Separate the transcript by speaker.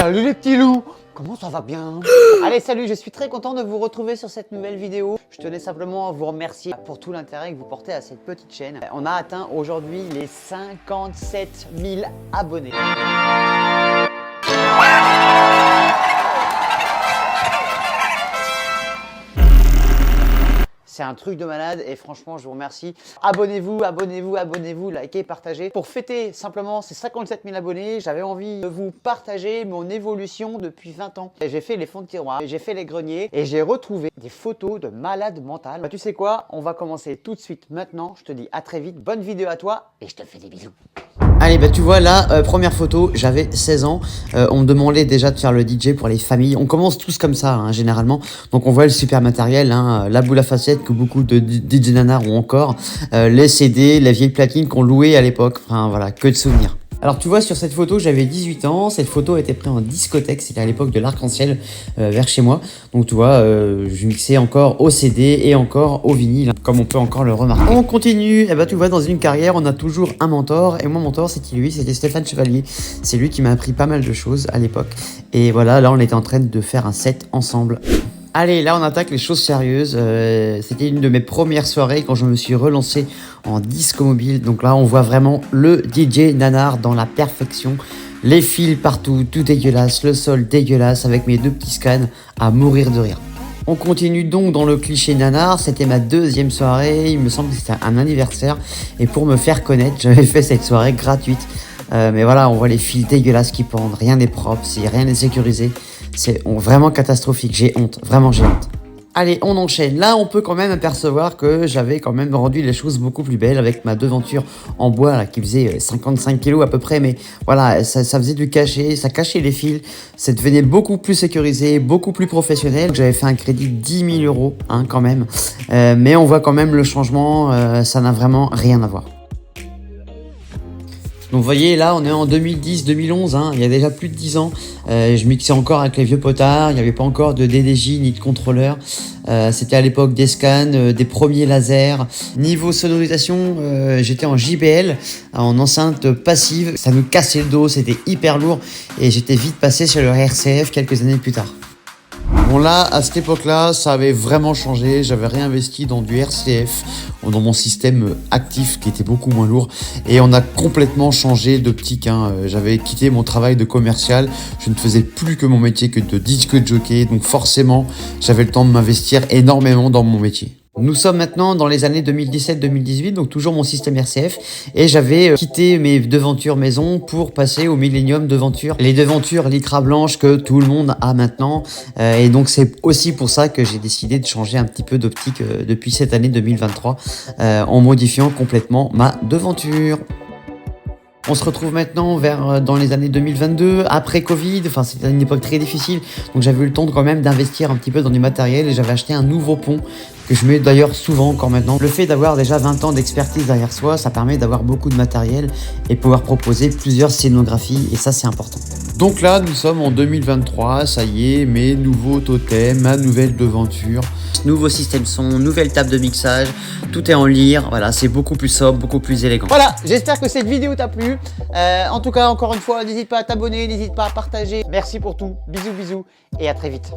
Speaker 1: Salut les petits loups! Comment ça va bien? Allez, salut, je suis très content de vous retrouver sur cette nouvelle vidéo. Je tenais simplement à vous remercier pour tout l'intérêt que vous portez à cette petite chaîne. On a atteint aujourd'hui les 57 000 abonnés. C'est un truc de malade et franchement, je vous remercie. Abonnez-vous, abonnez-vous, abonnez-vous, likez, partagez. Pour fêter simplement ces 57 000 abonnés, j'avais envie de vous partager mon évolution depuis 20 ans. J'ai fait les fonds de tiroir, j'ai fait les greniers et j'ai retrouvé des photos de malades mentales. Bah, tu sais quoi? On va commencer tout de suite maintenant. Je te dis à très vite. Bonne vidéo à toi et je te fais des bisous. Allez, bah tu vois là, première photo, j'avais 16 ans. On me demandait déjà de faire le DJ pour les familles. On commence tous comme ça, hein, généralement. Donc on voit le super matériel, hein, la boule à facettes que beaucoup de DJ nanars ont encore, les CD, les vieilles platines qu'on louait à l'époque. Enfin voilà, que de souvenirs. Alors tu vois, sur cette photo, j'avais 18 ans. Cette photo a été prise en discothèque. C'était à l'époque de l'Arc-en-Ciel vers chez moi. Donc tu vois, je mixais encore au CD et encore au vinyle, comme on peut encore le remarquer. On continue. Et bah tu vois, dans une carrière, on a toujours un mentor. Et mon mentor, c'était lui, c'était Stéphane Chevalier. C'est lui qui m'a appris pas mal de choses à l'époque. Et voilà, là, on était en train de faire un set ensemble. Allez, là on attaque les choses sérieuses. C'était une de mes premières soirées quand je me suis relancé en disco mobile. Donc là on voit vraiment le DJ nanar dans la perfection. Les fils partout, tout dégueulasse, le sol dégueulasse avec mes deux petits scans à mourir de rire. On continue donc dans le cliché nanar. C'était ma deuxième soirée, il me semble que c'était un anniversaire. Et pour me faire connaître, j'avais fait cette soirée gratuite. Mais voilà, on voit les fils dégueulasses qui pendent, rien n'est propre, rien n'est sécurisé. C'est vraiment catastrophique, j'ai honte, vraiment j'ai honte. Allez, on enchaîne. Là, on peut quand même apercevoir que j'avais quand même rendu les choses beaucoup plus belles avec ma devanture en bois là, qui faisait 55 kg à peu près. Mais voilà, ça faisait du cachet, ça cachait les fils. Ça devenait beaucoup plus sécurisé, beaucoup plus professionnel. J'avais fait un crédit de 10 000 €, hein, quand même. Mais on voit quand même le changement, ça n'a vraiment rien à voir. Donc vous voyez, là on est en 2010-2011, hein, il y a déjà plus de 10 ans. Je mixais encore avec les vieux potards, il n'y avait pas encore de DDJ ni de contrôleur. C'était à l'époque des scans, des premiers lasers. Niveau sonorisation, j'étais en JBL, en enceinte passive. Ça me cassait le dos, c'était hyper lourd et j'étais vite passé sur le RCF quelques années plus tard. Bon là, à cette époque-là, ça avait vraiment changé. J'avais réinvesti dans du RCF, dans mon système actif qui était beaucoup moins lourd. Et on a complètement changé d'optique, hein. J'avais quitté mon travail de commercial. Je ne faisais plus que mon métier que de disque jockey. Donc forcément, j'avais le temps de m'investir énormément dans mon métier. Nous sommes maintenant dans les années 2017-2018, donc toujours mon système RCF, et j'avais quitté mes devantures maison pour passer au Millennium devanture, les devantures lycra blanches que tout le monde a maintenant, et donc c'est aussi pour ça que j'ai décidé de changer un petit peu d'optique depuis cette année 2023, en modifiant complètement ma devanture. On se retrouve maintenant dans les années 2022, après Covid, enfin c'était une époque très difficile, donc j'avais eu le temps quand même d'investir un petit peu dans du matériel et j'avais acheté un nouveau pont que je mets d'ailleurs souvent encore maintenant. Le fait d'avoir déjà 20 ans d'expertise derrière soi, ça permet d'avoir beaucoup de matériel et pouvoir proposer plusieurs scénographies et ça c'est important. Donc là nous sommes en 2023, ça y est, mes nouveaux totems, ma nouvelle devanture. Nouveau système son, nouvelle table de mixage, tout est en lyre, voilà, c'est beaucoup plus sobre, beaucoup plus élégant. Voilà, j'espère que cette vidéo t'a plu. En tout cas, encore une fois, n'hésite pas à t'abonner, n'hésite pas à partager. Merci pour tout, bisous bisous et à très vite.